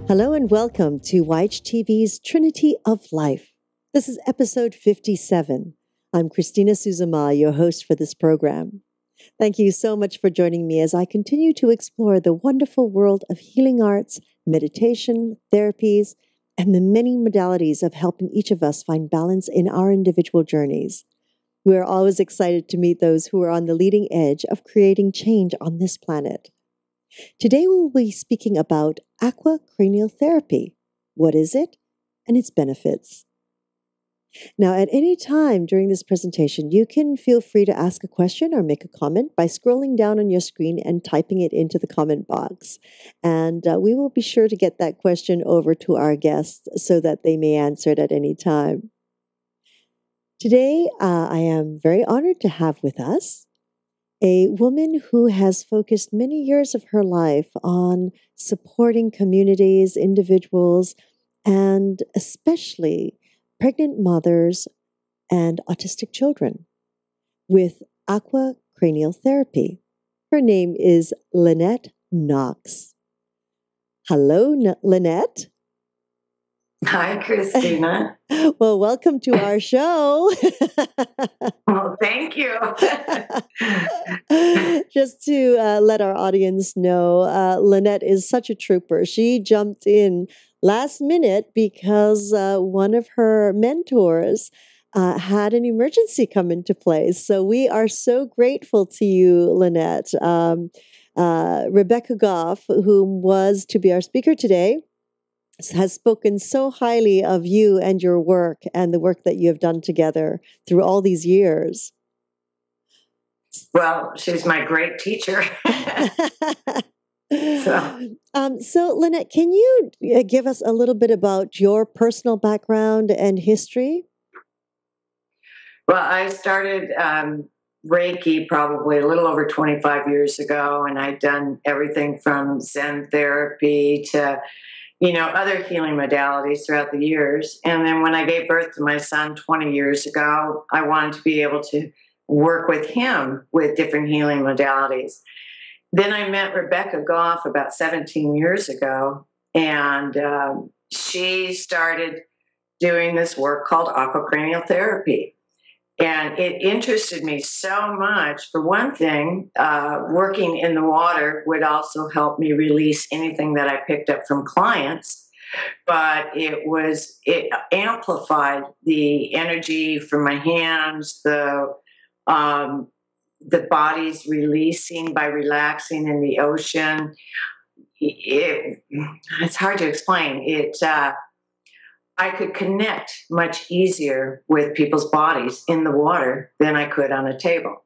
Hello and welcome to YHTV's Trinity of Life. This is episode 57. I'm Christina Suzama, your host for this program. Thank you so much for joining me as I continue to explore the wonderful world of healing arts, meditation, therapies, and the many modalities of helping each of us find balance in our individual journeys. We are always excited to meet those who are on the leading edge of creating change on this planet. Today we will be speaking about aquacranial therapy. What is it and its benefits? Now, at any time during this presentation, you can feel free to ask a question or make a comment by scrolling down on your screen and typing it into the comment box. And we will be sure to get that question over to our guests so that they may answer it at any time. Today, I am very honored to have with us a woman who has focused many years of her life on supporting communities, individuals, and especially pregnant mothers and autistic children with aquacranial therapy. Her name is Lynette Knox. Hello, Lynette. Hi, Christina. Well, welcome to our show. Well, thank you. Just to let our audience know, Lynette is such a trooper. She jumped in last minute because one of her mentors had an emergency come into place. So we are so grateful to you, Lynette. Rebecca Goff, who was to be our speaker today, has spoken so highly of you and your work and the work that you have done together through all these years. Well, she's my great teacher. So, Lynette, can you give us a little bit about your personal background and history? Well, I started Reiki probably a little over 25 years ago, and I'd done everything from Zen therapy to other healing modalities throughout the years. And then when I gave birth to my son 20 years ago, I wanted to be able to work with him with different healing modalities. Then I met Rebecca Goff about 17 years ago, and she started doing this work called aquacranial therapy. And it interested me so much. For one thing, working in the water would also help me release anything that I picked up from clients. But it amplified the energy from my hands, the body's releasing by relaxing in the ocean. It's hard to explain. I could connect much easier with people's bodies in the water than I could on a table.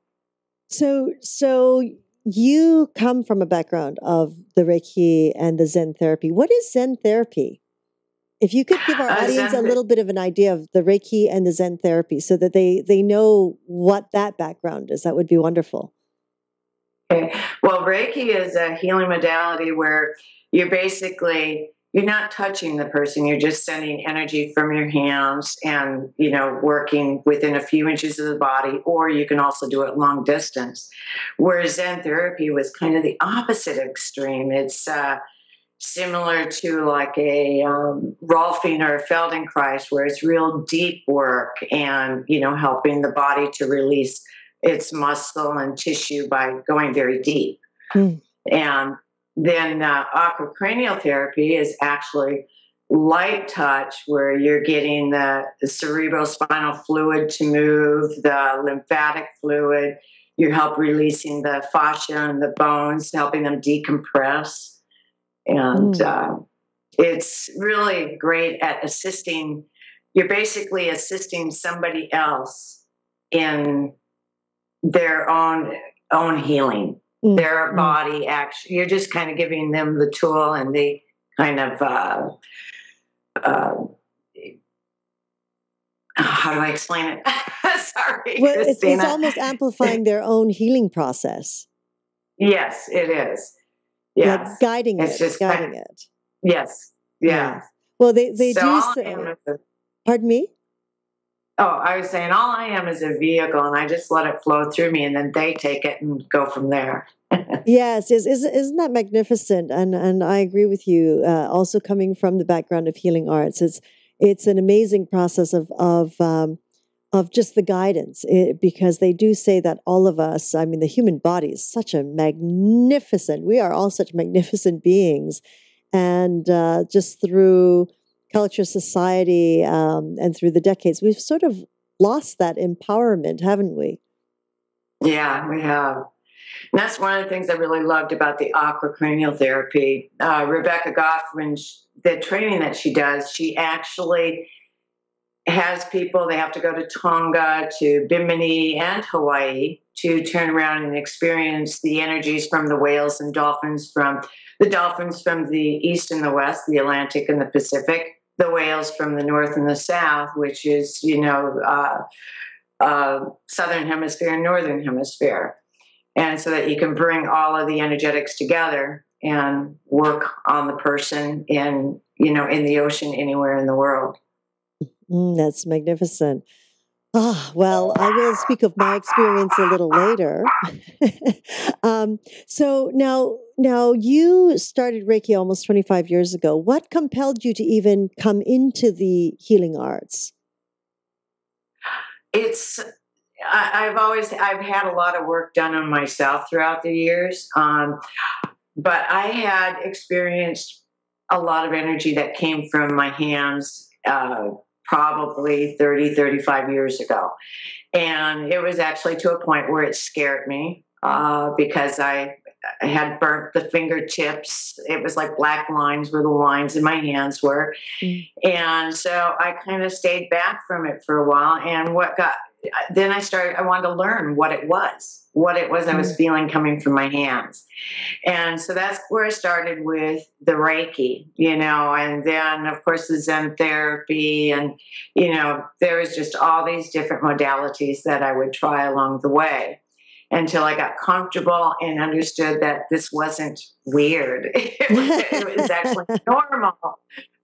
So you come from a background of the Reiki and the Zen therapy. What is Zen therapy? If you could give our audience a little bit of an idea of the Reiki and the Zen therapy so that they know what that background is, that would be wonderful. Okay. Well, Reiki is a healing modality where you're not touching the person. You're just sending energy from your hands and, working within a few inches of the body, or you can also do it long distance. Whereas Zen therapy was kind of the opposite extreme. It's similar to like a Rolfing or a Feldenkrais, where it's real deep work and, helping the body to release its muscle and tissue by going very deep. And then aquacranial therapy is actually light touch, where you're getting the cerebrospinal fluid to move, the lymphatic fluid. You help releasing the fascia and the bones, helping them decompress. And it's really great at assisting. You're basically assisting somebody else in their own healing. Their body actually, you're just kind of giving them the tool and the kind of, how do I explain it? Sorry, well, Christina. It's almost amplifying their own healing process. Yes, it is. Yes. Like guiding it's it. Just guiding it. Yes. Yeah. Well, they so do say. Pardon me? Oh, I was saying all I am is a vehicle, and I just let it flow through me, and then they take it and go from there. Yes, isn't that magnificent? And I agree with you. Also, coming from the background of healing arts, it's an amazing process of just the guidance, because they do say that all of us, I mean, the human body is such a magnificent. We are all such magnificent beings, and just through culture, society, and through the decades, we've sort of lost that empowerment, haven't we? Yeah, we have. And that's one of the things I really loved about the aquacranial therapy. Rebecca Goff, the training that she does, she actually has people, they have to go to Tonga, to Bimini, and Hawaii to turn around and experience the energies from the whales and dolphins from the east and the west, the Atlantic and the Pacific, the whales from the north and the south, which is, southern hemisphere and northern hemisphere. And so that you can bring all of the energetics together and work on the person in the ocean anywhere in the world. That's magnificent. Ah, well, I will speak of my experience a little later. So now you started Reiki almost 25 years ago. What compelled you to even come into the healing arts? It's I've had a lot of work done on myself throughout the years, but I had experienced a lot of energy that came from my hands probably 35 years ago. And it was actually to a point where it scared me because I had burnt the fingertips. It was like black lines where the lines in my hands were. Mm. And so I kind of stayed back from it for a while. And then I wanted to learn what it was I was feeling coming from my hands. And so that's where I started with the Reiki, and then of course the Zen therapy, and, there was just all these different modalities that I would try along the way until I got comfortable and understood that this wasn't weird. It was actually normal.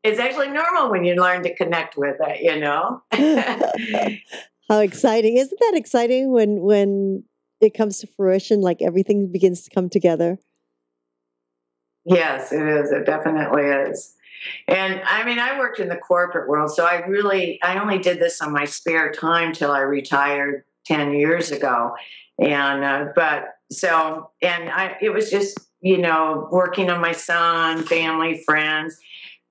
It's actually normal when you learn to connect with it. How exciting. Isn't that exciting when it comes to fruition, like everything begins to come together? Yes, it is. It definitely is. And I mean, I worked in the corporate world, so I only did this on my spare time till I retired 10 years ago. And, it was just, working on my son, family, friends.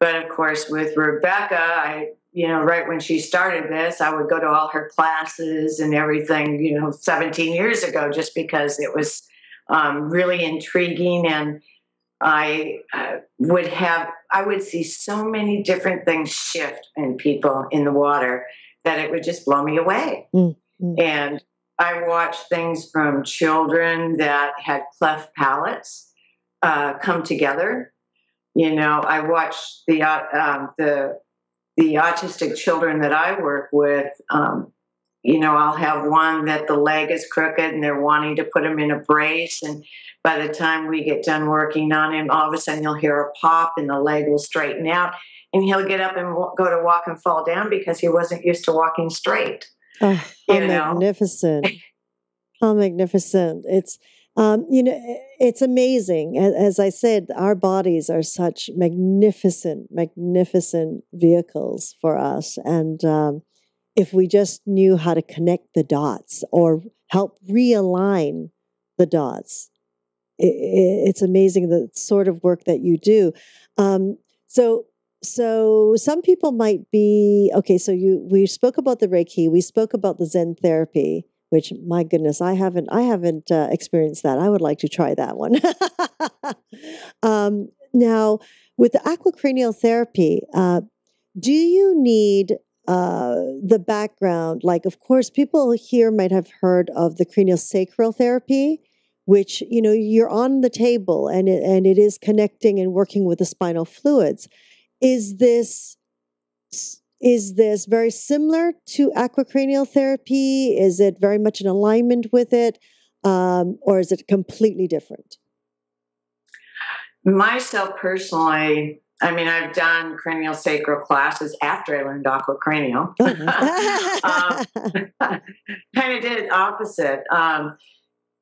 But of course, with Rebecca, right when she started this, I would go to all her classes and everything, 17 years ago, just because it was really intriguing. And I would see so many different things shift in people in the water that it would just blow me away. Mm-hmm. And I watched things from children that had cleft palates come together. I watched the autistic children that I work with. I'll have one that the leg is crooked and they're wanting to put him in a brace. And by the time we get done working on him, all of a sudden you'll hear a pop and the leg will straighten out. And he'll get up and go to walk and fall down because he wasn't used to walking straight. Oh, how magnificent. How magnificent. It's, it's amazing. As I said, our bodies are such magnificent, magnificent vehicles for us. And if we just knew how to connect the dots or help realign the dots, it's amazing the sort of work that you do. So some people might be, okay, so we spoke about the Reiki, we spoke about the Zen therapy, which, my goodness, I haven't experienced that. I would like to try that one. Now, with the aquacranial therapy, do you need the background? Like, of course, people here might have heard of the craniosacral therapy, which, you're on the table and it is connecting and working with the spinal fluids. Is this very similar to aquacranial therapy? Is it very much in alignment with it? Or is it completely different? Myself personally, I mean, I've done cranial sacral classes after I learned aquacranial. Kind of did it opposite.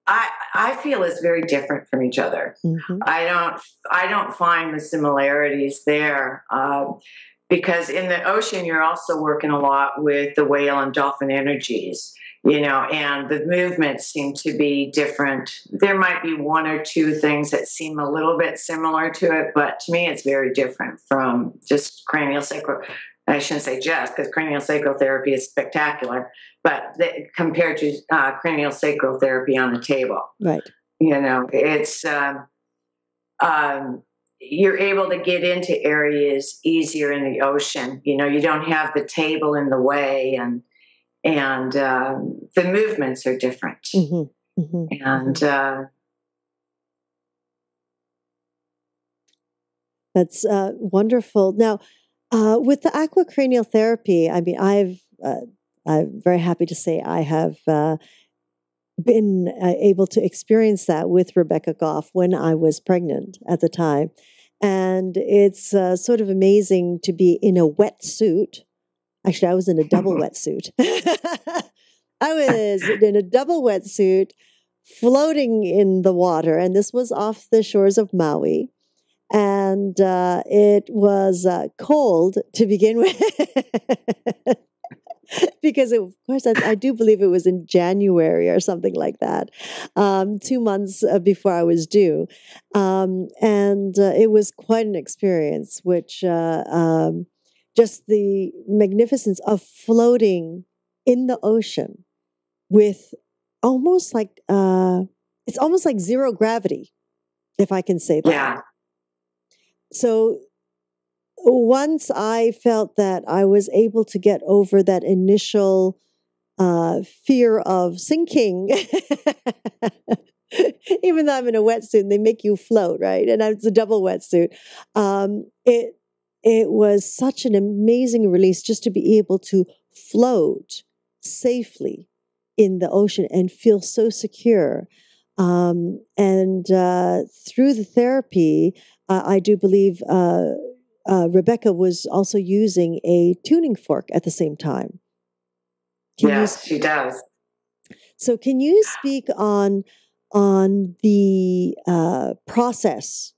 I feel it's very different from each other. Mm-hmm. I don't find the similarities there. Because in the ocean, you're also working a lot with the whale and dolphin energies, and the movements seem to be different. There might be one or two things that seem a little bit similar to it, but to me, it's very different from just cranial sacral. I shouldn't say just, because cranial sacral therapy is spectacular, but compared to cranial sacral therapy on the table, right? It's you're able to get into areas easier in the ocean. You don't have the table in the way, and the movements are different. Mm-hmm. Mm-hmm. And that's wonderful. Now, with the aquacranial therapy, I mean, I'm very happy to say I have been able to experience that with Rebecca Goff when I was pregnant at the time. And it's sort of amazing to be in a wetsuit. Actually, I was in a double wetsuit. I was in a double wetsuit floating in the water. And this was off the shores of Maui. And it was cold to begin with. Because, of course, I do believe it was in January or something like that, 2 months before I was due. And it was quite an experience, which just the magnificence of floating in the ocean with almost like, it's almost like zero gravity, if I can say that. Yeah. So once I felt that I was able to get over that initial fear of sinking, even though I'm in a wetsuit and they make you float, right? And it's a double wetsuit. It was such an amazing release just to be able to float safely in the ocean and feel so secure. And through the therapy, I do believe Rebecca was also using a tuning fork at the same time. Yes, she does. So can you speak on the process?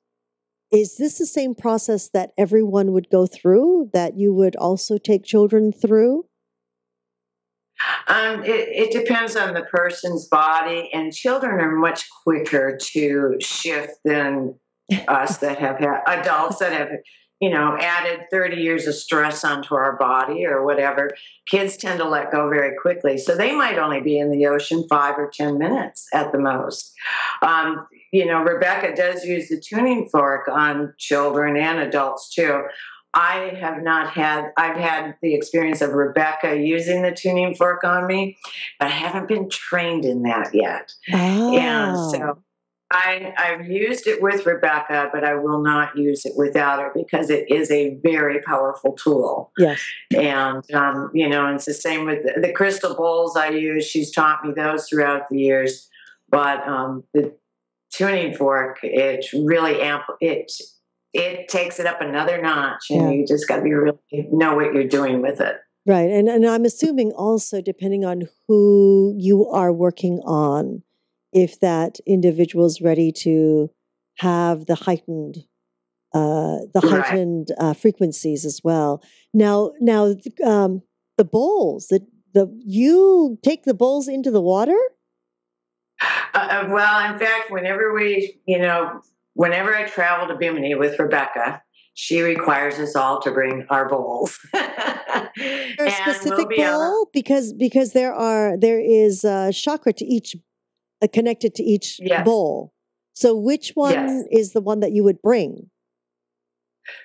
Is this the same process that everyone would go through, that you would also take children through? It depends on the person's body, and children are much quicker to shift than us that have had adults that have, added 30 years of stress onto our body or whatever. Kids tend to let go very quickly. So they might only be in the ocean 5 or 10 minutes at the most. Rebecca does use the tuning fork on children and adults too. I've had the experience of Rebecca using the tuning fork on me, but I haven't been trained in that yet. Oh. And so I've used it with Rebecca, but I will not use it without her because it is a very powerful tool. Yes. And, and it's the same with the crystal bowls I use. She's taught me those throughout the years. But the tuning fork, it's really it takes it up another notch, and you just got to really know what you're doing with it. Right. And I'm assuming also, depending on who you are working on, if that individual is ready to have the heightened frequencies as well. Now, the bowls, you take the bowls into the water? Well, in fact, whenever I travel to Bimini with Rebecca, she requires us all to bring our bowls. A specific bowl? Because there is a chakra to each, connected to each bowl. So which one is the one that you would bring?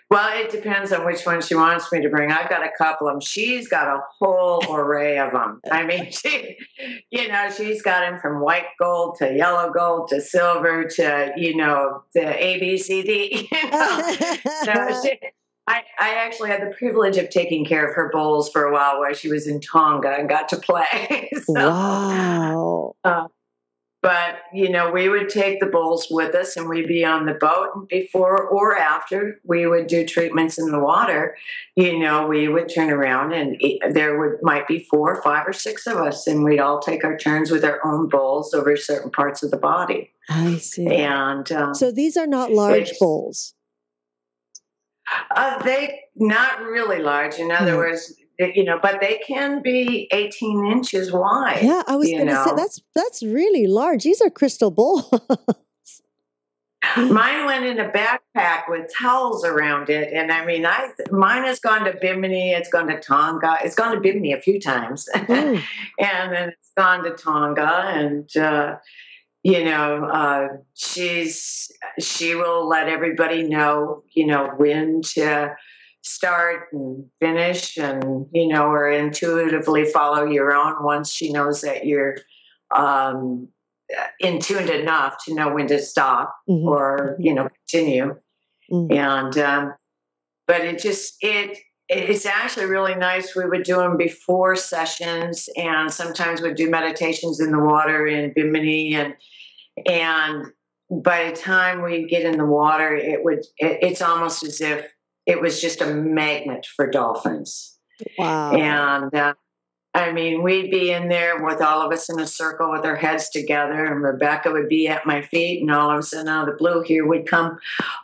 Well, it depends on which one she wants me to bring. I've got a couple of them. She's got a whole array of them. I mean, she's got them from white gold to yellow gold to silver to, the ABCD. I actually had the privilege of taking care of her bowls for a while she was in Tonga and got to play. Wow. But, we would take the bowls with us and we'd be on the boat. And before or after we would do treatments in the water, we would turn around and might be 4, 5, or 6 of us, and we'd all take our turns with our own bowls over certain parts of the body. I see. And so these are not large bowls. They not really large. In other words, but they can be 18 inches wide. Yeah, I was going to say that's really large. These are crystal bowls. Mine went in a backpack with towels around it, and mine has gone to Bimini. It's gone to Tonga. It's gone to Bimini a few times, and then it's gone to Tonga, and she will let everybody know, when to start and finish, and or intuitively follow your own once she knows that you're in tuned enough to know when to stop or continue. And but it's actually really nice. We would do them before sessions, and sometimes we'd do meditations in the water in Bimini, and by the time we get in the water, it's almost as if it was just a magnet for dolphins. Wow. And we'd be in there with all of us in a circle with our heads together, and Rebecca would be at my feet, and all of a sudden out of the blue here would come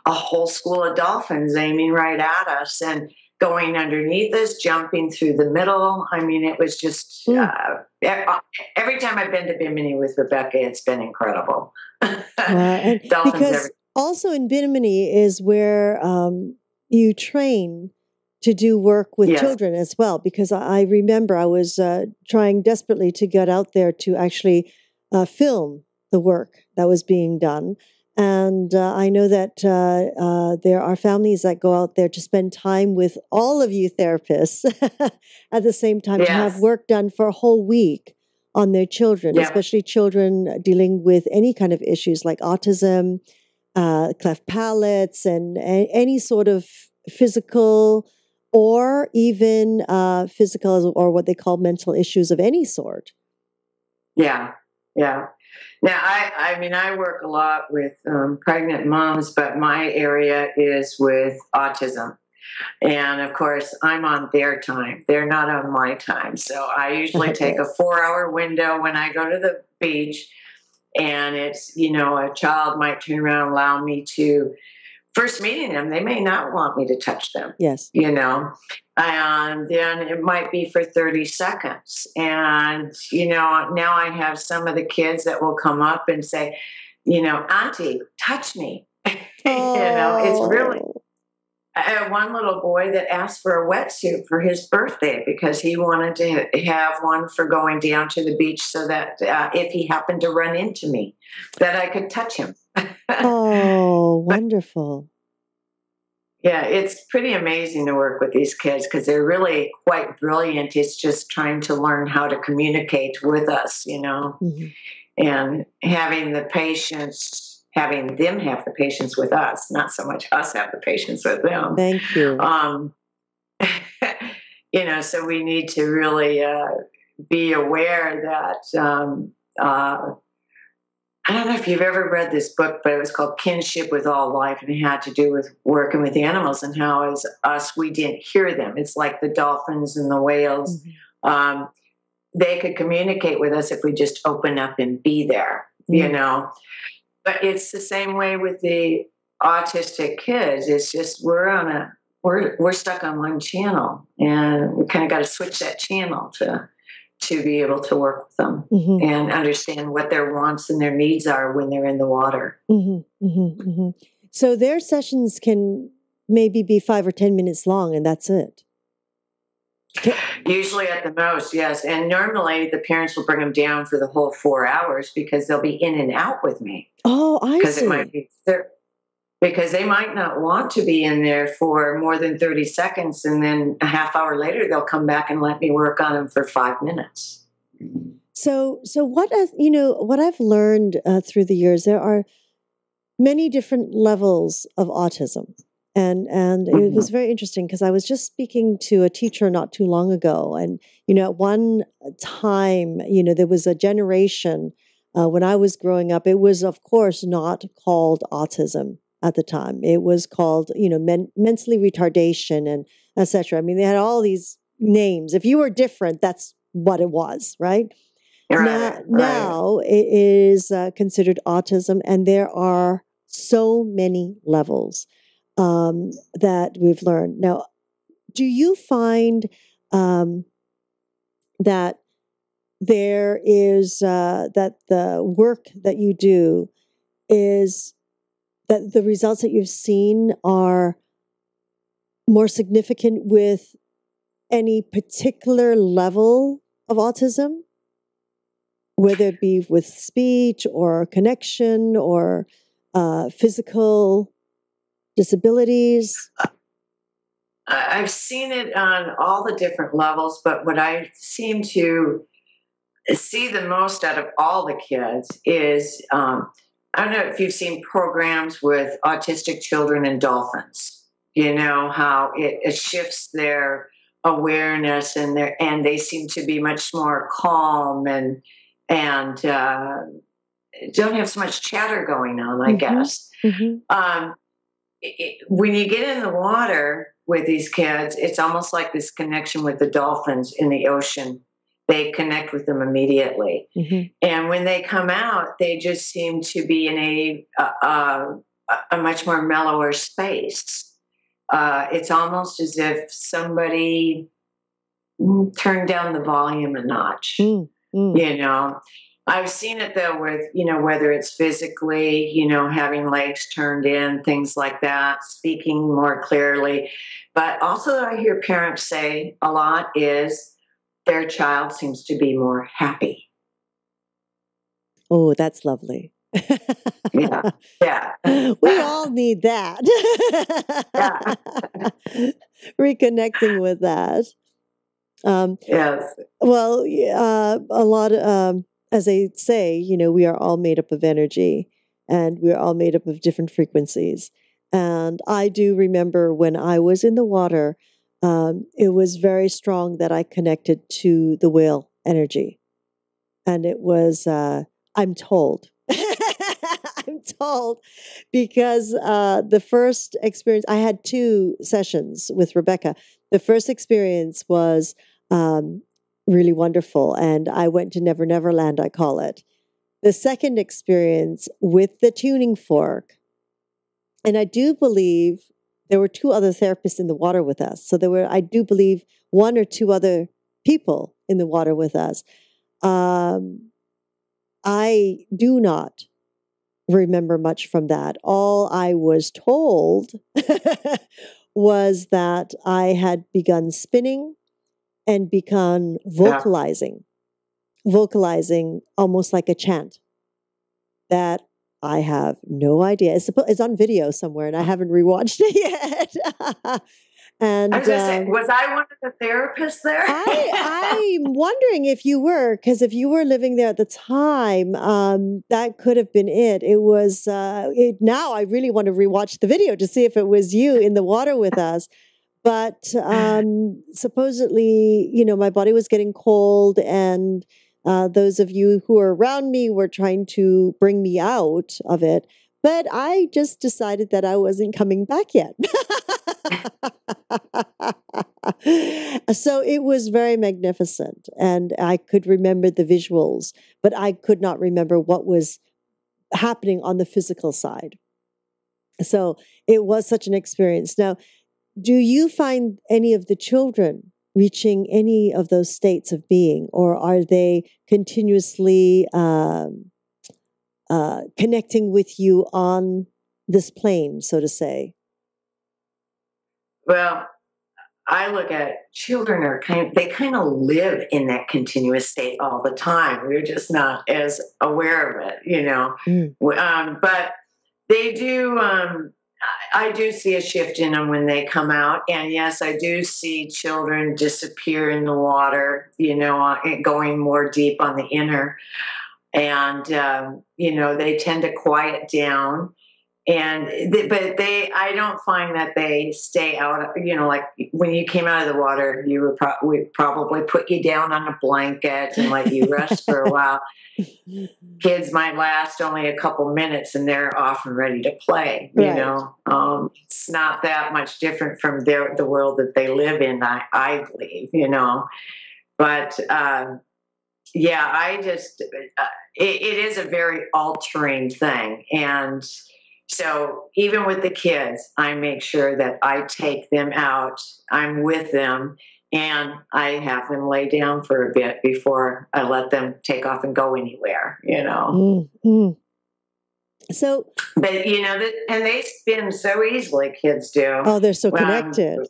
a whole school of dolphins aiming right at us and going underneath us, jumping through the middle. It was just, every time I've been to Bimini with Rebecca, it's been incredible. And because also in Bimini is where you train to do work with children as well, because I remember I was trying desperately to get out there to actually film the work that was being done. And I know that there are families that go out there to spend time with all of you therapists at the same time to have work done for a whole week on their children, especially children dealing with any kind of issues like autism, cleft palates, and any sort of physical or even physical or what they call mental issues of any sort. Yeah. Now, I work a lot with pregnant moms, but my area is with autism. And of course, I'm on their time. They're not on my time. So I usually take a 4-hour window when I go to the beach. And it's, a child might turn around and allow me to, first meeting them, they may not want me to touch them. Yes. And then it might be for 30 seconds. And, now I have some of the kids that will come up and say, Auntie, touch me. It's really, I had one little boy that asked for a wetsuit for his birthday because he wanted to have one for going down to the beach so that if he happened to run into me, that I could touch him. Oh, wonderful. Yeah, it's pretty amazing to work with these kids because they're really quite brilliant. It's just trying to learn how to communicate with us, and having them have the patience with us, not so much us have the patience with them. Thank you. So we need to really be aware that I don't know if you've ever read this book, but it was called Kinship with All Life, and it had to do with working with animals and how as us, we didn't hear them. It's like the dolphins and the whales. Mm-hmm. They could communicate with us if we just open up and be there, But it's the same way with the autistic kids. It's just we're stuck on one channel, and we kind of got to switch that channel to be able to work with them and understand what their wants and their needs are when they're in the water. So their sessions can maybe be 5 or 10 minutes long, and that's it. Usually at the most, yes. And normally the parents will bring them down for the whole 4 hours because they'll be in and out with me. Oh, I see. Because they might not want to be in there for more than 30 seconds, and then a half hour later they'll come back and let me work on them for 5 minutes. So what I've learned through the years, there are many different levels of autism, and it was very interesting because I was just speaking to a teacher not too long ago, and at one time there was a generation When I was growing up, it was, of course, not called autism at the time. It was called, mentally retardation and etc. I mean, they had all these names. If you were different, that's what it was, right? Right, right. Now it is considered autism, and there are so many levels that we've learned. Now, do you find um, that there is that the work that you do is that the results that you've seen are more significant with any particular level of autism, whether it be with speech or connection or physical disabilities? I've seen it on all the different levels, but what I seem to see the most out of all the kids is I don't know if you've seen programs with autistic children and dolphins. You know how it shifts their awareness and they seem to be much more calm and don't have so much chatter going on, I Mm-hmm. guess. Mm-hmm. When you get in the water with these kids, it's almost like this connection with the dolphins in the ocean. They connect with them immediately. Mm-hmm. And when they come out, they just seem to be in a much more mellower space. It's almost as if somebody turned down the volume a notch. Mm-hmm. You know, I've seen it though with, whether it's physically, having legs turned in, things like that, speaking more clearly. But also, I hear parents say a lot is their child seems to be more happy. Oh, that's lovely. Yeah. Yeah. We all need that. Yeah. Reconnecting with that. Yes. Well, a lot, as they say, we are all made up of energy and we're all made up of different frequencies. And I do remember when I was in the water, it was very strong that I connected to the whale energy. And it was, I'm told, I'm told, because the first experience, I had two sessions with Rebecca. The first experience was um, really wonderful, and I went to Never Never Land, I call it. The second experience with the tuning fork, and I do believe there were two other therapists in the water with us. So there were, I do believe, one or two other people in the water with us. I do not remember much from that. All I was told was that I had begun spinning and begun Yeah. vocalizing almost like a chant that I have no idea. It's on video somewhere and I haven't rewatched it yet. I And was going to say, was I one of the therapists there? I'm wondering if you were, because if you were living there at the time, that could have been it. It was, now I really want to rewatch the video to see if it was you in the water with us. But supposedly, my body was getting cold, and those of you who were around me were trying to bring me out of it. But I just decided that I wasn't coming back yet. So it was very magnificent, and I could remember the visuals, but I could not remember what was happening on the physical side. So it was such an experience. Now, do you find any of the children reaching any of those states of being, or are they continuously connecting with you on this plane, so to say? Well, I look at children they kind of live in that continuous state all the time. We're just not as aware of it. Mm. But they do. I do see a shift in them when they come out, and yes, I do see children disappear in the water. Going more deep on the inner, and they tend to quiet down. but I don't find that they stay out. Like when you came out of the water, we probably put you down on a blanket and let you rest for a while. Kids might last only a couple minutes and they're off and ready to play. It's not that much different from the world that they live in, I believe, but I just, it is a very altering thing. And so even with the kids, I make sure that I take them out, I'm with them, and I have them lay down for a bit before I let them take off and go anywhere, Mm-hmm. So, but and they spin so easily, kids do. Oh, they're so connected.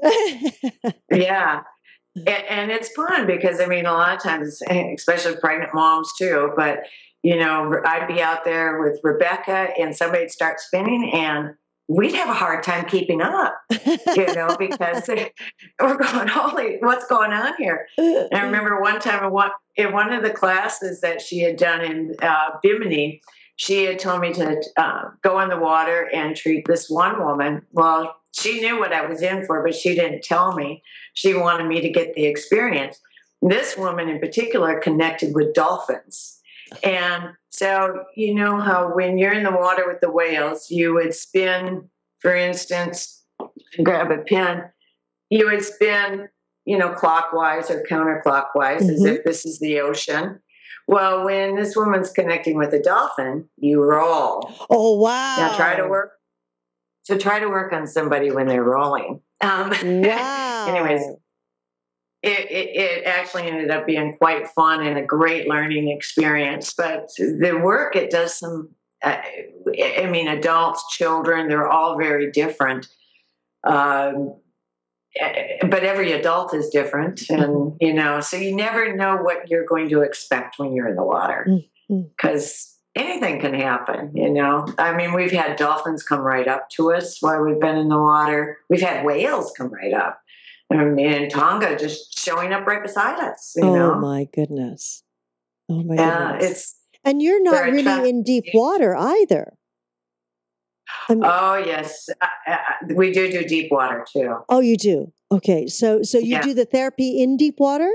Yeah. And it's fun because, a lot of times, especially pregnant moms too, but, I'd be out there with Rebecca and somebody'd start spinning and we'd have a hard time keeping up, because we're going, holy, what's going on here? And I remember one time in one of the classes that she had done in Bimini, she had told me to go in the water and treat this one woman. Well, she knew what I was in for, but she didn't tell me. She wanted me to get the experience. This woman in particular connected with dolphins. And so, how when you're in the water with the whales, you would spin, for instance, grab a pin, you would spin, clockwise or counterclockwise, as if this is the ocean. Well, when this woman's connecting with a dolphin, you roll. Oh, wow. Now try to work on somebody when they're rolling. Wow. Anyways, it actually ended up being quite fun and a great learning experience. But the work, it does some, adults, children, they're all very different. But every adult is different. And, so you never know what you're going to expect when you're in the water, because anything can happen, we've had dolphins come right up to us while we've been in the water. We've had whales come right up. In Tonga, just showing up right beside us, Oh, my goodness. Oh, my goodness. And you're not really in deep water either. Oh, yes. We do deep water, too. Oh, you do? Okay. So you do the therapy in deep water?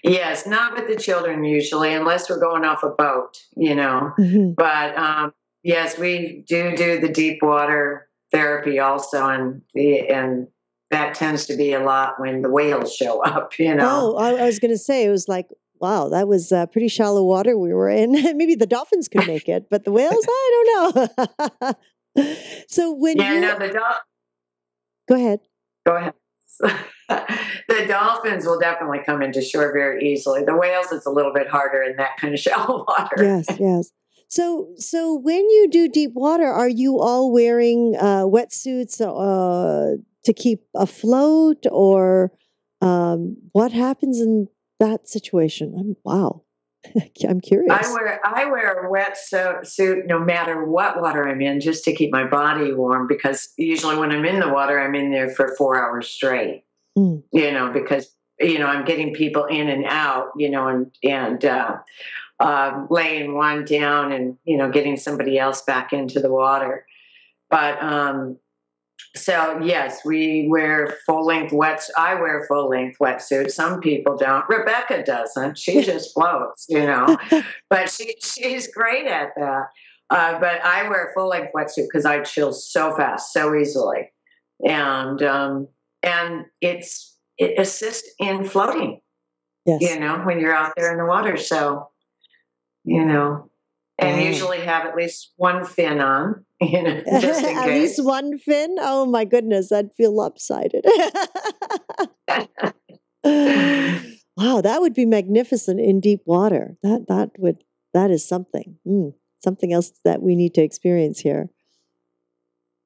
Yes, not with the children usually, unless we're going off a boat, But, yes, we do the deep water therapy also, and that tends to be a lot when the whales show up, Oh, I was going to say, it was like, wow, that was pretty shallow water we were in. Maybe the dolphins could make it, but the whales, I don't know. So when Go ahead. Go ahead. The dolphins will definitely come into shore very easily. The whales, it's a little bit harder in that kind of shallow water. Yes. So when you do deep water, are you all wearing wetsuits to keep afloat, or what happens in that situation? Wow. I'm curious. I wear a wetsuit no matter what water I'm in, just to keep my body warm, because usually when I'm in the water, I'm in there for 4 hours straight, because, I'm getting people in and out, and laying one down and, getting somebody else back into the water. But, so yes, we wear full-length I wear full-length wetsuits. Some people don't. Rebecca doesn't. She just floats, But she's great at that. But I wear a full-length wetsuit because I chill so fast, so easily, and it assists in floating. Yes. When you're out there in the water. So, and usually have at least one fin on, just in case. At least one fin? Oh my goodness, I'd feel lopsided. Wow, that would be magnificent in deep water. That is something. Something else that we need to experience here.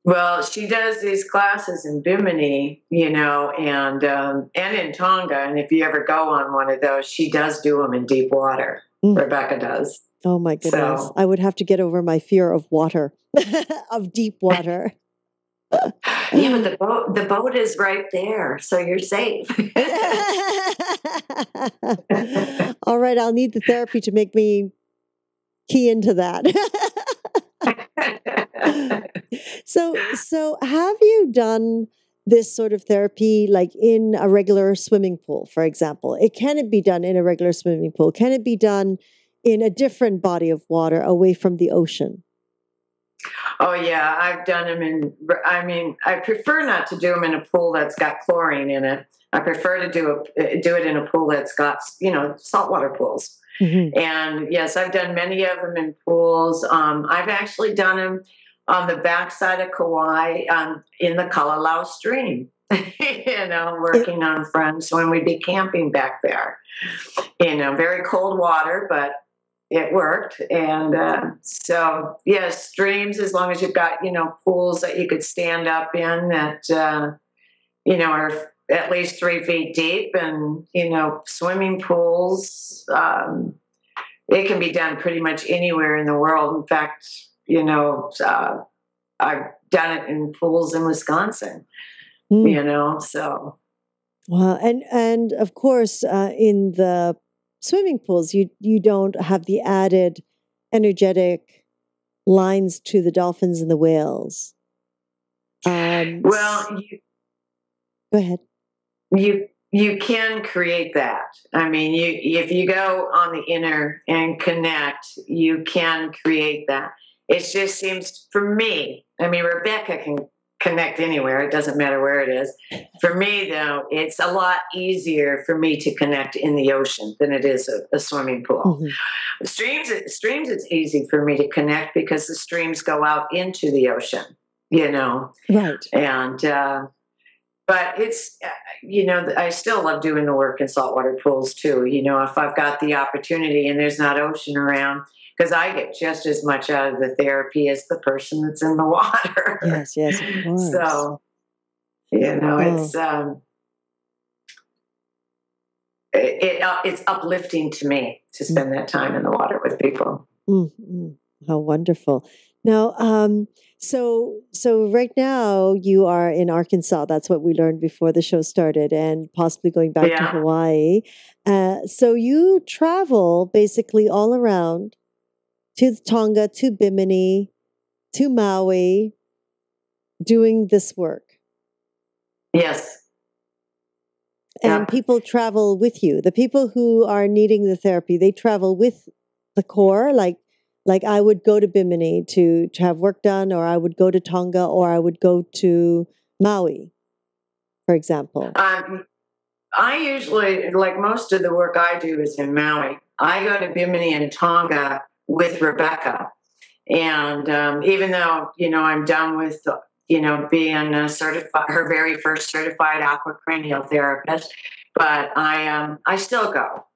Well, she does these classes in Bimini, and in Tonga. And if you ever go on one of those, she does do them in deep water. Rebecca does. Oh my goodness. So, I would have to get over my fear of water, of deep water. Yeah, but the boat is right there, so you're safe. All right, I'll need the therapy to make me key into that. So have you done this sort of therapy like in a regular swimming pool, for example? Can it be done in a regular swimming pool? Can it be done in a different body of water away from the ocean? Oh yeah, I've done them I prefer not to do them in a pool that's got chlorine in it. I prefer to do it in a pool that's got, saltwater pools. Hmm. And yes, I've done many of them in pools. I've actually done them on the backside of Kauai, in the Kalalau stream. Working on friends when we'd be camping back there. Very cold water, but it worked. And so, yes, streams, as long as you've got, pools that you could stand up in that, are at least 3 feet deep, and, swimming pools, it can be done pretty much anywhere in the world. In fact, I've done it in pools in Wisconsin, so. Well, and of course, in the swimming pools, you don't have the added energetic lines to the dolphins and the whales. Well, go ahead. You can create that. I mean, if you go on the inner and connect, you can create that. It just seems, for me, I mean, Rebecca can connect anywhere. It doesn't matter where it is. For me, though, it's a lot easier for me to connect in the ocean than it is a swimming pool. Mm-hmm. Streams, it's easy for me to connect because the streams go out into the ocean, Right. And, but it's, I still love doing the work in saltwater pools too. If I've got the opportunity and there's not ocean around, because I get just as much out of the therapy as the person that's in the water. Yes, of course. So, it's uplifting to me to spend that time in the water with people. Mm-hmm. How wonderful. Now, so right now you are in Arkansas. That's what we learned before the show started, and possibly going back to Hawaii. So you travel basically all around to Tonga, to Bimini, to Maui, doing this work. Yes. And people travel with you. The people who are needing the therapy, they travel with the core. Like I would go to Bimini to have work done, or I would go to Tonga, or I would go to Maui, for example. I usually, like most of the work I do is in Maui. I go to Bimini and Tonga with Rebecca. And even though, I'm done with, being a her very first certified aquacranial therapist, but I still go.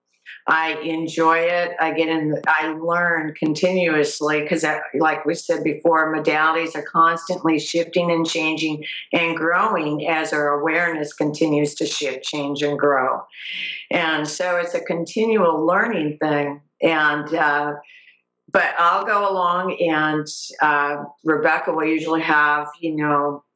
I enjoy it. I learn continuously because, like we said before, modalities are constantly shifting and changing and growing as our awareness continues to shift, change, and grow. And so it's a continual learning thing. And, but I'll go along, and Rebecca will usually have,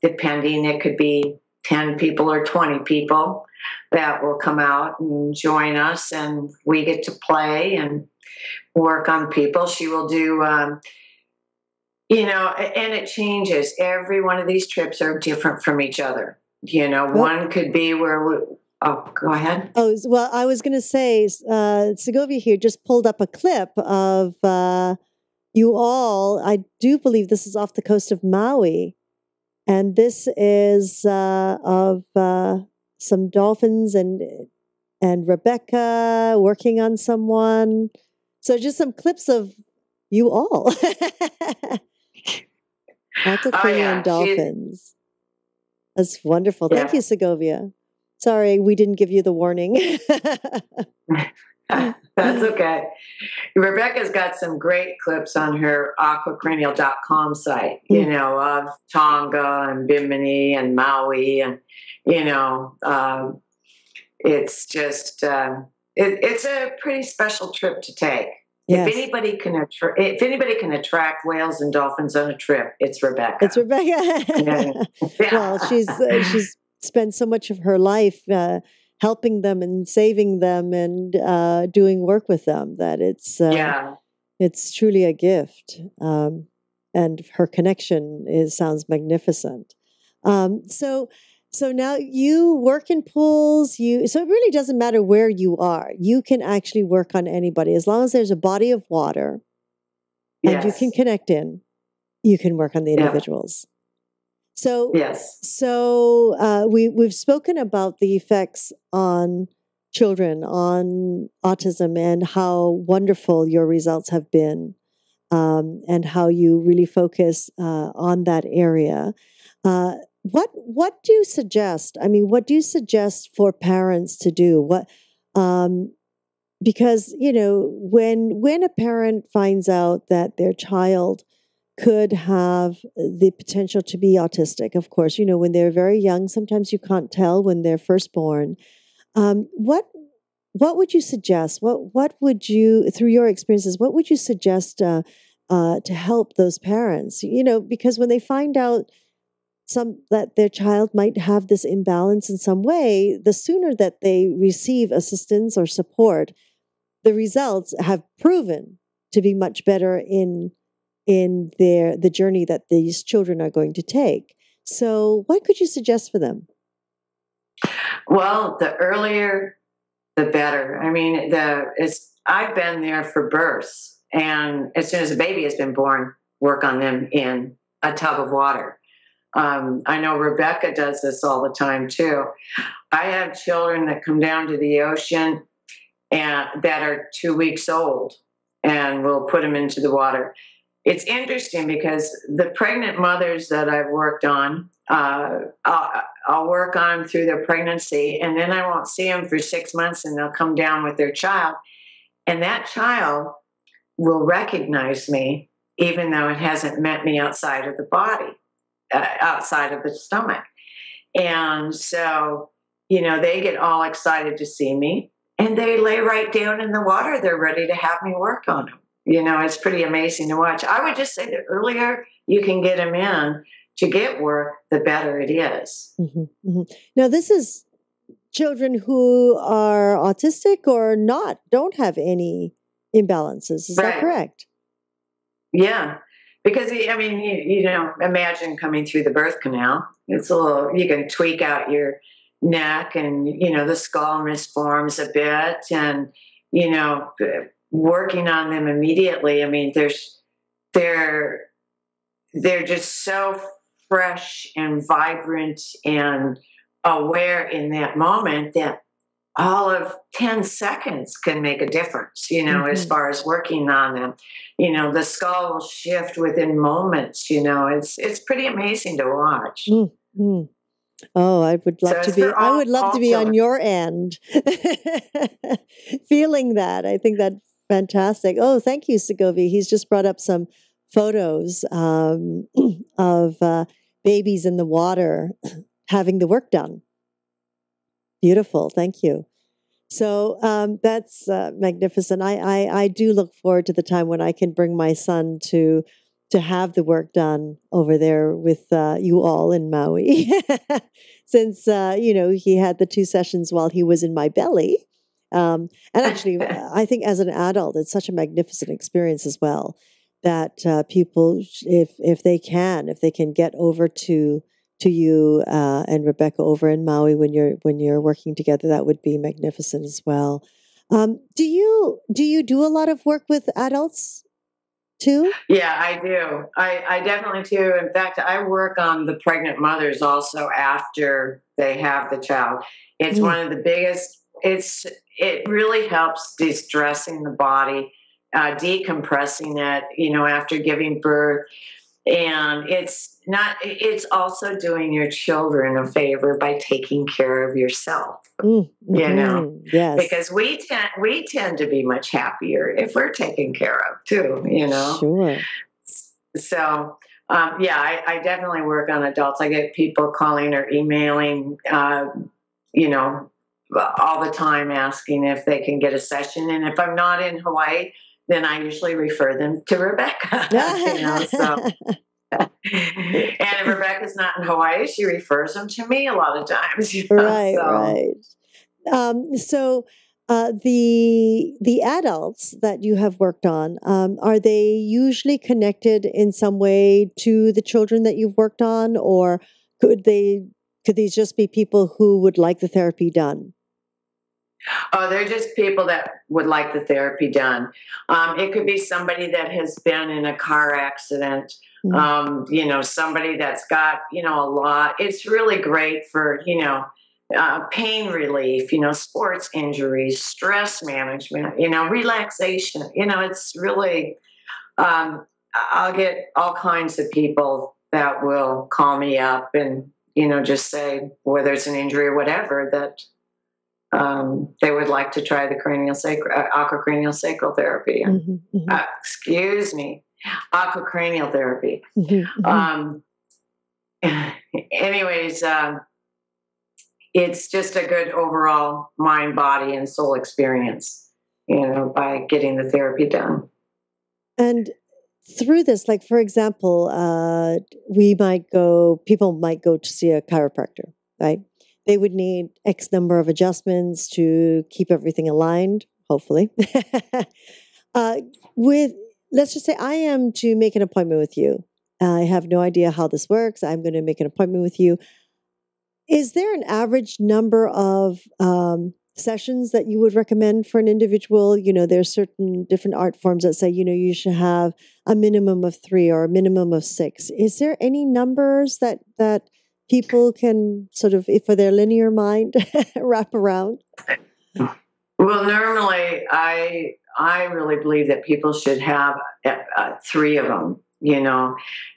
depending, it could be 10 people or 20 people that will come out and join us, and we get to play and work on people. She will do, and it changes. Every one of these trips are different from each other. One could be where go ahead. Oh, well, I was going to say, Segovia here just pulled up a clip of you all. I do believe this is off the coast of Maui. And this is of some dolphins and Rebecca working on someone. So just some clips of you all. Aquacranial dolphins. That's wonderful. Thank you, Segovia. Sorry, we didn't give you the warning. That's okay. Rebecca's got some great clips on her aquacranial.com site, of Tonga and Bimini and Maui. And, it's just, it's a pretty special trip to take. Yes. If anybody can attract whales and dolphins on a trip, it's Rebecca. It's Rebecca. Well, she's spent so much of her life helping them and saving them and doing work with them that it's truly a gift. and her connection sounds magnificent. So now you work in pools. So it really doesn't matter where you are. You can actually work on anybody as long as there's a body of water, and you can connect in. You can work on the individuals. So we've spoken about the effects on children on autism and how wonderful your results have been, and how you really focus on that area. What do you suggest? I mean, what do you suggest for parents to do? Because when a parent finds out that their child could have the potential to be autistic, of course, when they're very young, sometimes you can't tell when they're first born. What would you suggest? What would you, through your experiences, what would you suggest to help those parents? Because when they find out that their child might have this imbalance in some way, the sooner that they receive assistance or support, the results have proven to be much better in the journey that these children are going to take. So what could you suggest for them? Well, the earlier, the better. I mean, I've been there for births, and as soon as a baby has been born, work on them in a tub of water. I know Rebecca does this all the time too. I have children that come down to the ocean and that are 2 weeks old, and we'll put them into the water. It's interesting because the pregnant mothers that I've worked on, I'll work on them through their pregnancy, and then I won't see them for 6 months, and they'll come down with their child, and that child will recognize me even though it hasn't met me outside of the body. Outside of the stomach. And so, they get all excited to see me, and they lay right down in the water. They're ready to have me work on them. It's pretty amazing to watch. I would just say the earlier you can get them in to get work, the better it is. Mm-hmm, mm-hmm. Now, this is children who are autistic or not, don't have any imbalances. Is that correct? Yeah. Because, I mean, imagine coming through the birth canal. It's you can tweak out your neck, and, the skull misforms a bit, and, working on them immediately. I mean, they're just so fresh and vibrant and aware in that moment that all of 10 seconds can make a difference, as far as working on them. The skull will shift within moments, it's pretty amazing to watch. Mm-hmm. Oh, I would love to be on your end, feeling that. I think that's fantastic. Oh, thank you, Segovia. He's just brought up some photos of babies in the water having the work done. Beautiful. Thank you. So that's magnificent. I do look forward to the time when I can bring my son to have the work done over there with you all in Maui, since he had the 2 sessions while he was in my belly. And actually, I think as an adult, it's such a magnificent experience as well that people, if they can get over to you and Rebecca over in Maui when you're working together, that would be magnificent as well. Do you do a lot of work with adults too? Yeah, I do. I definitely do. In fact, I work on the pregnant mothers also after they have the child. It's one of the biggest. It really helps de-stressing the body, decompressing it, after giving birth. And it's also doing your children a favor by taking care of yourself, Yes. because we tend to be much happier if we're taken care of too, Sure. So, I definitely work on adults. I get people calling or emailing, all the time asking if they can get a session. And if I'm not in Hawaii, then I usually refer them to Rebecca. So. And if Rebecca's not in Hawaii, she refers them to me a lot of times. Right, right. So The adults that you have worked on, are they usually connected in some way to the children that you've worked on, or could these just be people who would like the therapy done? Oh, they're just people that would like the therapy done. It could be somebody that has been in a car accident, Mm. somebody that's got, a lot. It's really great for, pain relief, sports injuries, stress management, relaxation. It's really, I'll get all kinds of people that will call me up and, just say whether it's an injury or whatever that they would like to try the aquacranial sacral therapy. Hmm. Hmm. Excuse me, aquacranial therapy. Hmm. Hmm. Um, anyways, it's just a good overall mind, body, and soul experience, by getting the therapy done. And through this, like for example, people might go to see a chiropractor, right? They would need X number of adjustments to keep everything aligned, hopefully. uh, with, let's just say I am to make an appointment with you. I have no idea how this works. I'm going to make an appointment with you. Is there an average number of sessions that you would recommend for an individual? There's certain different art forms that say, you should have a minimum of 3 or a minimum of 6. Is there any numbers that people can sort of, if for their linear mind, wrap around? Well, normally I really believe that people should have 3 of them,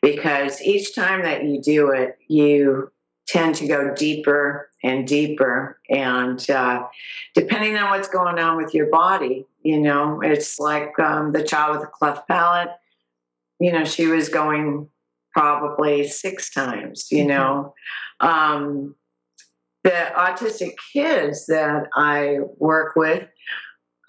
because each time that you do it, you tend to go deeper and deeper. And depending on what's going on with your body, it's like the child with the cleft palate, she was going probably 6 times, the autistic kids that I work with,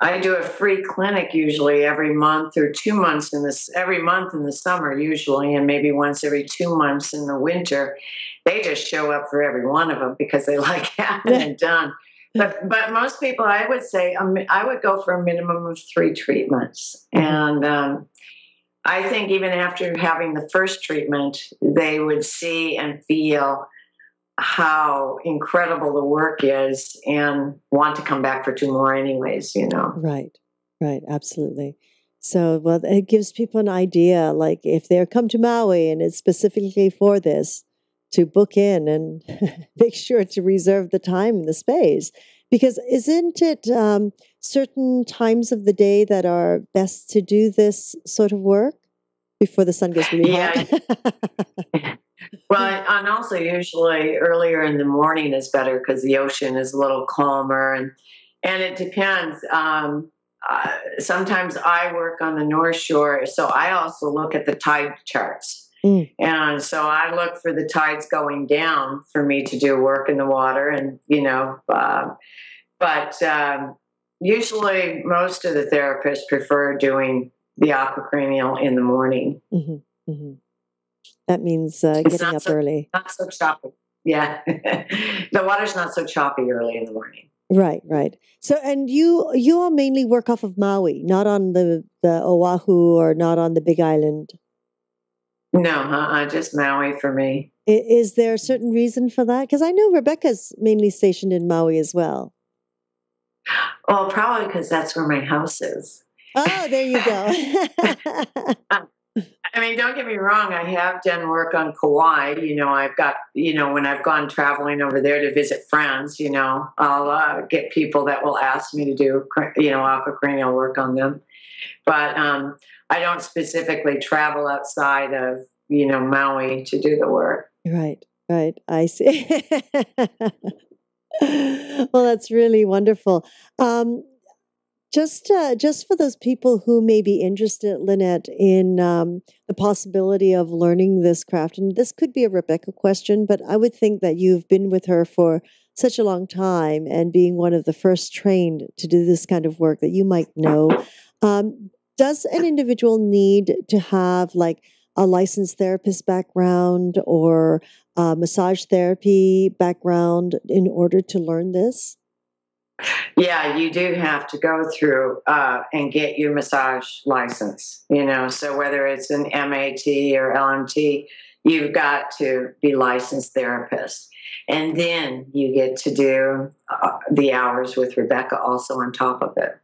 I do a free clinic usually every month or 2 months every month in the summer usually, and maybe once every 2 months in the winter. They just show up for every one of them because they like having it done. But most people, I would say, I would go for a minimum of 3 treatments, and I think even after having the first treatment, they would see and feel how incredible the work is and want to come back for 2 more anyways. Right, absolutely. So, well, it gives people an idea, like if they're come to Maui and it's specifically for this, to book in and make sure to reserve the time and the space. Because isn't it certain times of the day that are best to do this sort of work before the sun gets really Yeah. hot? Well, and also usually earlier in the morning is better because the ocean is a little calmer, and it depends. Sometimes I work on the North Shore, so I also look at the tide charts. Mm. And so I look for the tides going down for me to do work in the water, and but usually most of the therapists prefer doing the aquacranial in the morning. Mm-hmm, mm-hmm. That means It's getting up not early. not so choppy. Yeah, the water's not so choppy early in the morning. Right, right. So, and you all mainly work off of Maui, not on the Oahu or not on the Big Island. No, just Maui for me. Is there a certain reason for that? Because I know Rebecca's mainly stationed in Maui as well. Well, probably because that's where my house is. Oh, there you go. I mean, don't get me wrong. I have done work on Kauai. I've got, when I've gone traveling over there to visit friends, I'll get people that will ask me to do, aquacranial work on them. But I don't specifically travel outside of, Maui to do the work. Right, right. I see. Well, that's really wonderful. Just for those people who may be interested, Lynette, in the possibility of learning this craft, and this could be a Rebecca question, but I would think that you've been with her for such a long time and being one of the first trained to do this kind of work that you might know. Does an individual need to have like a licensed therapist background or a massage therapy background in order to learn this? Yeah, you do have to go through and get your massage license, So whether it's an MAT or LMT, you've got to be licensed therapist. And then you get to do the hours with Rebecca also on top of it.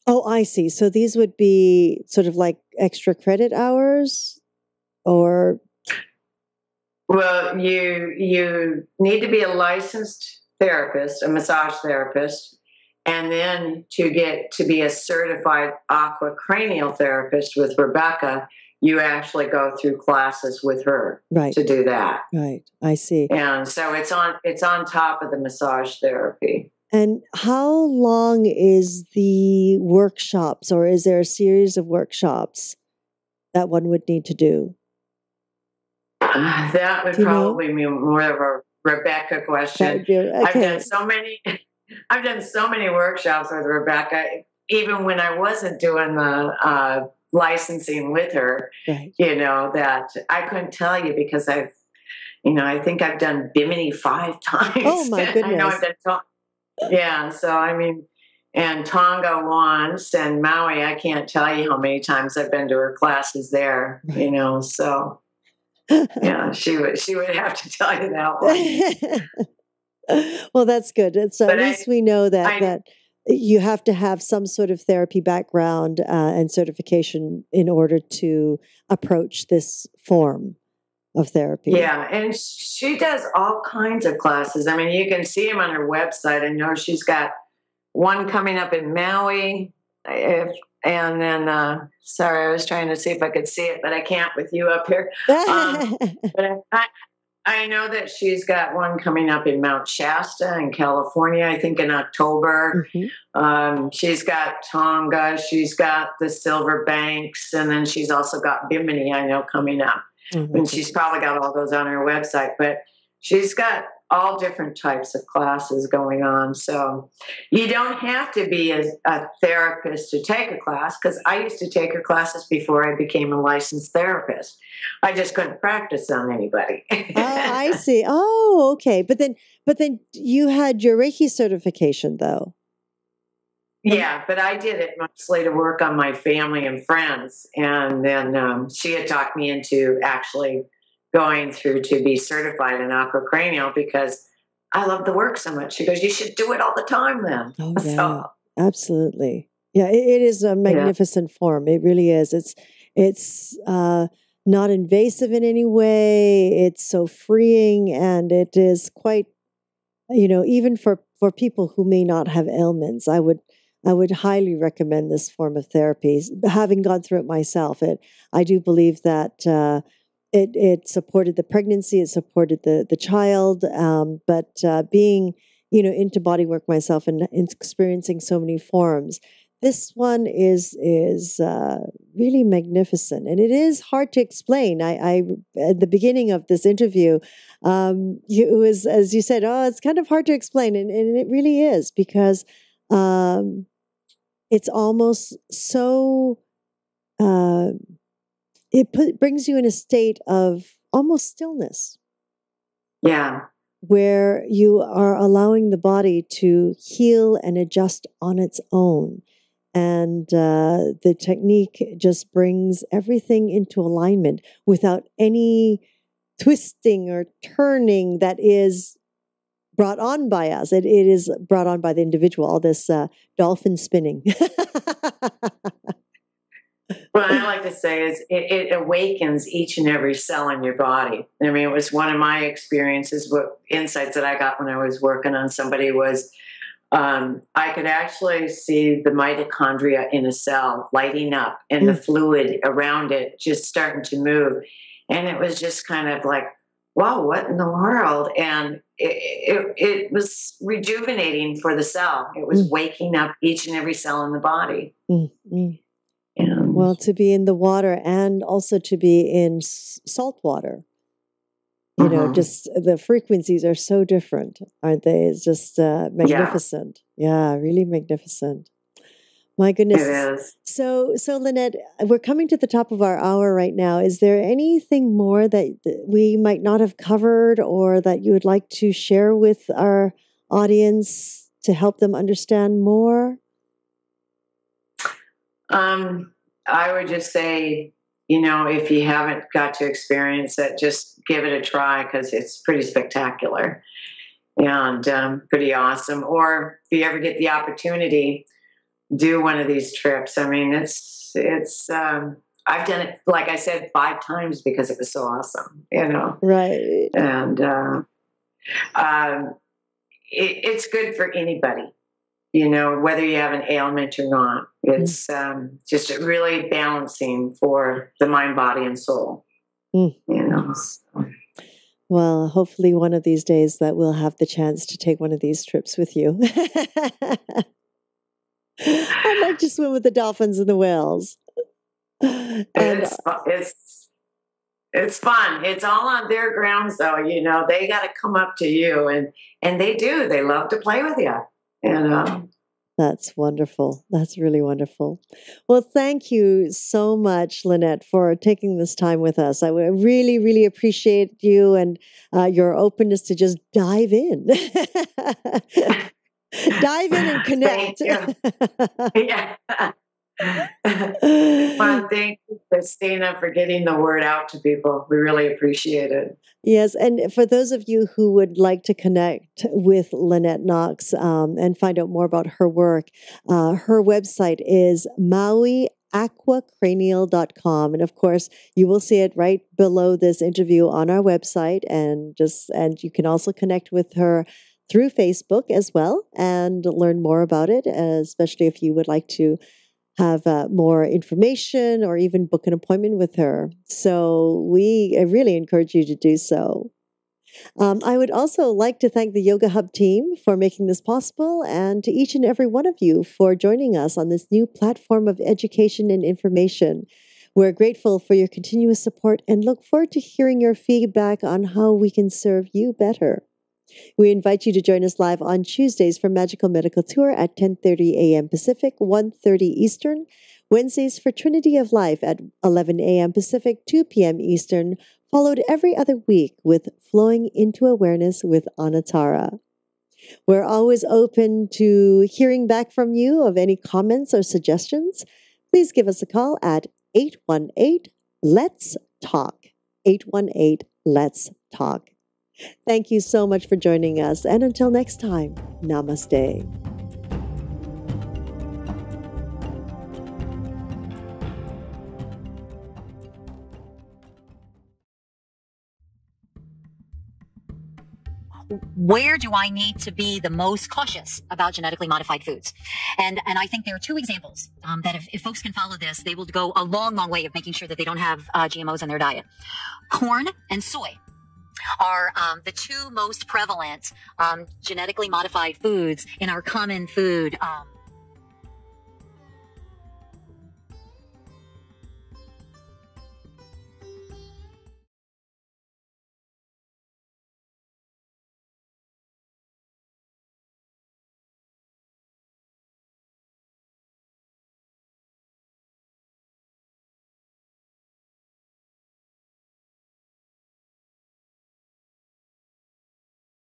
Oh, I see. So these would be sort of like extra credit hours or Well, you need to be a licensed therapist, a massage therapist, and then to get to be a certified aquacranial therapist with Rebecca, you actually go through classes with her right, to do that. right. I see. And so it's on top of the massage therapy. And how long is the workshops, or is there a series of workshops that one would need to do? That would Do you know? probably be more of a Rebecca That question. would be I've done okay. so many I've done so many workshops with Rebecca, even when I wasn't doing the licensing with her, Right. that I couldn't tell you because I think I've done Bimini 5 Oh times. my I know goodness. I've done, yeah. So, and Tonga once and Maui, I can't tell you how many times I've been to her classes there, Right. so yeah, she would have to tell you that one. Well, that's good. And so at But least we know that I, you have to have some sort of therapy background and certification in order to approach this form of therapy. Yeah, and she does all kinds of classes. I mean, you can see them on her website. I know she's got one coming up in Maui. And then, sorry, I was trying to see if I could see it, but I can't with you up here. But I know that she's got one coming up in Mount Shasta in California, I think in October. She's got Tonga, she's got the Silver Banks, and then she's also got Bimini, I know, coming up. And she's probably got all those on her website, but she's got all different types of classes going on. So you don't have to be a therapist to take a class, because I used to take her classes before I became a licensed therapist. I just couldn't practice on anybody. I see. Oh, okay. But then you had your Reiki certification though. Yeah, but I did it mostly to work on my family and friends. And then she had talked me into actually going through to be certified in aquacranial because I love the work so much. She goes, you should do it all the time then. Oh yeah, So, absolutely. Yeah, it is a yeah. magnificent form. It really is. It's not invasive in any way. It's so freeing, and it is quite, even for people who may not have ailments. I would highly recommend this form of therapy. Having gone through it myself, I do believe that it supported the pregnancy, it supported the child, but being into body work myself and experiencing so many forms, this one is really magnificent, and it is hard to explain. I at the beginning of this interview, it was, as you said, oh, it's kind of hard to explain, and it really is, because it's almost so. It brings you in a state of almost stillness, Yeah. where you are allowing the body to heal and adjust on its own. And the technique just brings everything into alignment without any twisting or turning that is brought on by us. It is brought on by the individual, all this dolphin spinning. What I like to say is it awakens each and every cell in your body. I mean, it was one of my experiences, what insights that I got when I was working on somebody was I could actually see the mitochondria in a cell lighting up and the fluid around it just starting to move. And it was just kind of like, wow, what in the world? And it was rejuvenating for the cell. It was waking up each and every cell in the body. Well, to be in the water and also to be in salt water, just the frequencies are so different, aren't they? It's just magnificent. Yeah, really magnificent. My goodness. It is. So Lynette, we're coming to the top of our hour right now. Is there anything more that we might not have covered, or that you would like to share with our audience to help them understand more? I would just say, if you haven't got to experience it, just give it a try because it's pretty spectacular and pretty awesome. Or if you ever get the opportunity, do one of these trips. I mean, it's I've done it, like I said, 5 times because it was so awesome, Right. And it's good for anybody, whether you have an ailment or not. It's just really balancing for the mind, body, and soul. So. Well, hopefully one of these days that we'll have the chance to take one of these trips with you. I'd like to swim with the dolphins and the whales. And it's fun. It's all on their grounds, though. They got to come up to you, and they do. They love to play with you. That's wonderful. That's really wonderful. Well, thank you so much, Lynette, for taking this time with us. I really, really appreciate you and your openness to just dive in. Dive in and connect. Thank you. Yeah. Well, thank you, Christina, for getting the word out to people. We really appreciate it. Yes, and for those of you who would like to connect with Lynette Knox and find out more about her work, her website is mauiaquacranial.com. And of course, you will see it right below this interview on our website. And you can also connect with her through Facebook as well and learn more about it, especially if you would like to have more information or even book an appointment with her. So I really encourage you to do so. I would also like to thank the Yoga Hub team for making this possible, and to each and every one of you for joining us on this new platform of education and information. We're grateful for your continuous support and look forward to hearing your feedback on how we can serve you better. We invite you to join us live on Tuesdays for Magical Medical Tour at 10:30 a.m. Pacific, 1:30 Eastern. Wednesdays for Trinity of Life at 11 a.m. Pacific, 2 p.m. Eastern, followed every other week with Flowing into Awareness with Anatara. We're always open to hearing back from you of any comments or suggestions. Please give us a call at 818-LETS-TALK. 818-LETS-TALK. Thank you so much for joining us. And until next time, namaste. Where do I need to be the most cautious about genetically modified foods? And I think there are 2 examples that if folks can follow this, they will go a long, long way of making sure that they don't have GMOs in their diet. Corn and soy are the 2 most prevalent genetically modified foods in our common food